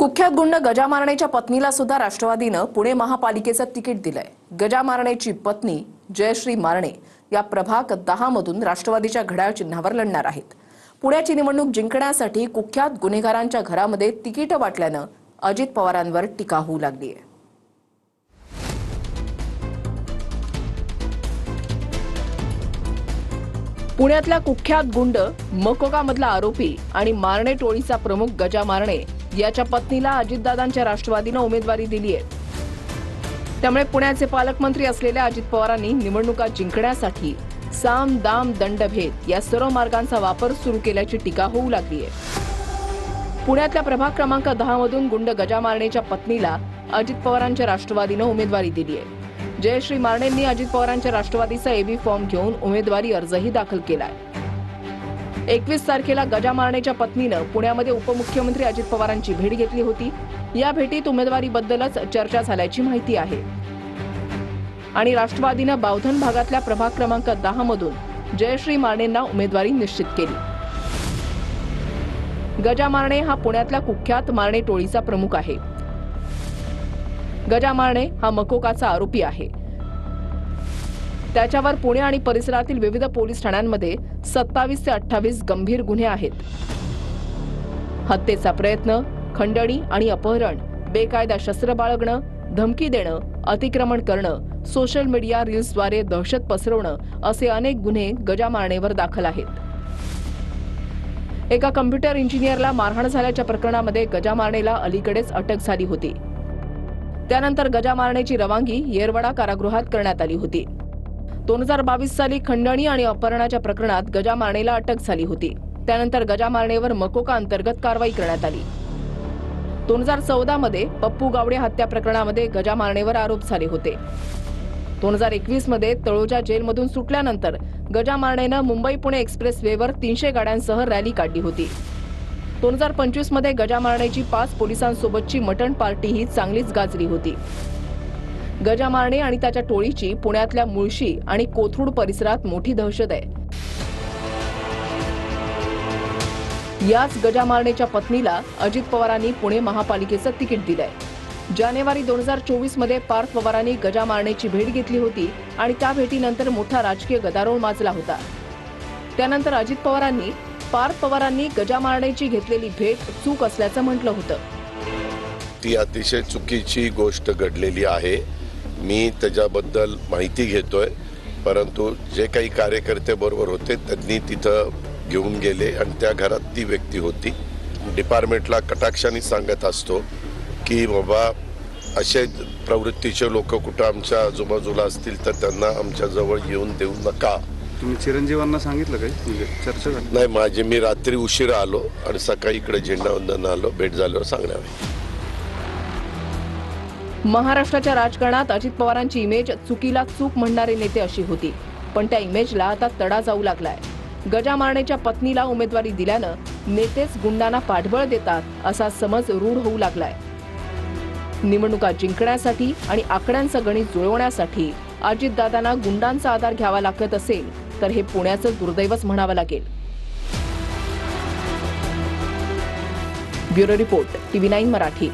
कुख्यात गुंड गजा मारणेच्या पत्नीला सुद्धा राष्ट्रवादीनं पुणे महापालिकेचं तिकीट दिलंय। गजा मारणेची पत्नी जयश्री मारणे या प्रभाग 10 मधून राष्ट्रवादीच्या घड्याळ चिन्हावर लढणार आहेत। पुण्याची निवडणूक जिंकण्यासाठी कुख्यात गुन्हेगारांच्या घरामध्ये तिकीट वाटल्यानं अजित पवारांवर टीका होऊ लागली आहे। पुण्यातल्या कुख्यात गुंड मकोकामधला आरोपी आणि मारणे टोळीचा प्रमुख गजा मारणे याच्या पत्नीला अजितदादांच्या राष्ट्रवादीनं उमेदवारी दिली आहे। त्यामुळे पुण्याचे पालकमंत्री असलेल्या अजित पवारांनी निवडणुका जिंकण्यासाठी साम दाम दंडभेद या सर्व मार्गांचा वापर सुरू केल्याची टीका होऊ लागली आहे। पुण्यातल्या प्रभाग क्रमांक 10 मधून गुंड गजा मारणेच्या पत्नीला अजित पवारांच्या राष्ट्रवादीनं उमेदवारी दिली आहे। जयश्री मारणेंनी अजित पवारांच्या राष्ट्रवादीचा एबी फॉर्म घेऊन उमेदवारी अर्जही दाखल केलाय। 21 तारखेला गजा मारणेच्या पत्नीनं पुण्यामध्ये उपमुख्यमंत्री अजित पवारांची भेट घेतली होती। या भेटीत उमेदवारीबद्दलच चर्चा झाल्याची माहिती आहे आणि राष्ट्रवादीनं बावधन भागातल्या प्रभाग क्रमांक 10 मधून जयश्री मारणेंना उमेदवारी निश्चित केली। गजा मारणे हा पुण्यातल्या कुख्यात मारणे टोळीचा प्रमुख आहे। गजा मारणे हा मकोकाचा आरोपी आहे। त्याच्यावर पुणे आणि परिसरातील विविध पोलीस ठाण्यांमध्ये 27 ते 28 गंभीर गुन्हे आहेत। हत्येचा प्रयत्न, खंडणी आणि अपहरण, बेकायदा शस्त्र बाळगणं, धमकी देणं, अतिक्रमण करणं, सोशल मीडिया रील्सद्वारे दहशत पसरवणं असे अनेक गुन्हे गजा मारणेवर दाखल आहेत। एका कम्प्युटर इंजिनियरला मारहाण झाल्याच्या प्रकरणामध्ये गजा मारणेला अलीकडेच अटक झाली होती। त्यानंतर गजा मारणेची रवानगी येरवडा कारागृहात करण्यात आली होती। 2022 साली खंडणी आणि अपहरणाच्या प्रकरणात गजा मारणेला अटक झाली होती। त्यानंतर गजा मारणेवर मकोका अंतर्गत कारवाई करण्यात आली। 2014 मध्ये पप्पू गावडे हत्या प्रकरणामध्ये गजा मारणेवर आरोप झाले होते। 2021 मध्ये तळोजा जेलमधून सुटल्यानंतर गजा मारणेनं मुंबई पुणे एक्सप्रेस वेवर 300 गाड्यांसह रॅली काढली होती। 2025 मध्ये गजा मारणेची 5 पोलिसांसोबतची मटण पार्टीही चांगलीच गाजली होती। गजा मारणे आणि त्याच्या टोळीची पुण्यातल्या मुळशी आणि कोथरूड परिसरात मोठी दहशत आहे। याच गजा मारणेच्या पत्नीला अजित पवारांनी पुणे महापालिकेचं तिकीट दिलंय। जानेवारी 2024 मध्ये पार्थ पवारांनी गजा मारणेची भेट घेतली होती आणि त्या भेटीनंतर मोठा राजकीय गदारोळ माजला होता। त्यानंतर अजित पवारांनी पार्थ पवारांनी गजा मारणेची घेतलेली भेट चूक असल्याचं म्हटलं होतं। ती अतिशय चुकीची गोष्ट घडलेली आहे। मी त्याच्याबद्दल माहिती घेतोय, परंतु जे काही कार्यकर्ते बरोबर होते त्यांनी तिथं घेऊन गेले आणि त्या घरात ती व्यक्ती होती। डिपार्टमेंटला कटाक्षाने सांगत असतो की बाबा असे प्रवृत्तीचे लोक कुठं आमच्या आजूबाजूला असतील तर त्यांना आमच्या जवळ येऊन देऊ नका। तुम्ही चिरंजीवांना सांगितलं काही, म्हणजे चर्चा झाली? नाही, मी रात्री उशिरा आलो आणि सकाळी इकडे झेंडावंदन आलो, भेट झाल्यावर सांगणार आहे। महाराष्ट्राच्या राजकारणात अजित पवारांची इमेज चुकीला चूक म्हणणारे नेते अशी होती, पण त्या इमेजला आता तडा जाऊ लागलाय। गजा मारणेच्या पत्नीला उमेदवारी दिल्यानं नेतेच गुंडांना पाठबळ देतात असा समज रूढ होऊ लागलाय। निवडणुका जिंकण्यासाठी आणि आकड्यांचं गणित जुळवण्यासाठी अजितदादांना गुंडांचा आधार घ्यावा लागत असेल तर हे पुण्याचं दुर्दैवच म्हणावं लागेल। Bureau report, TV9 Marathi.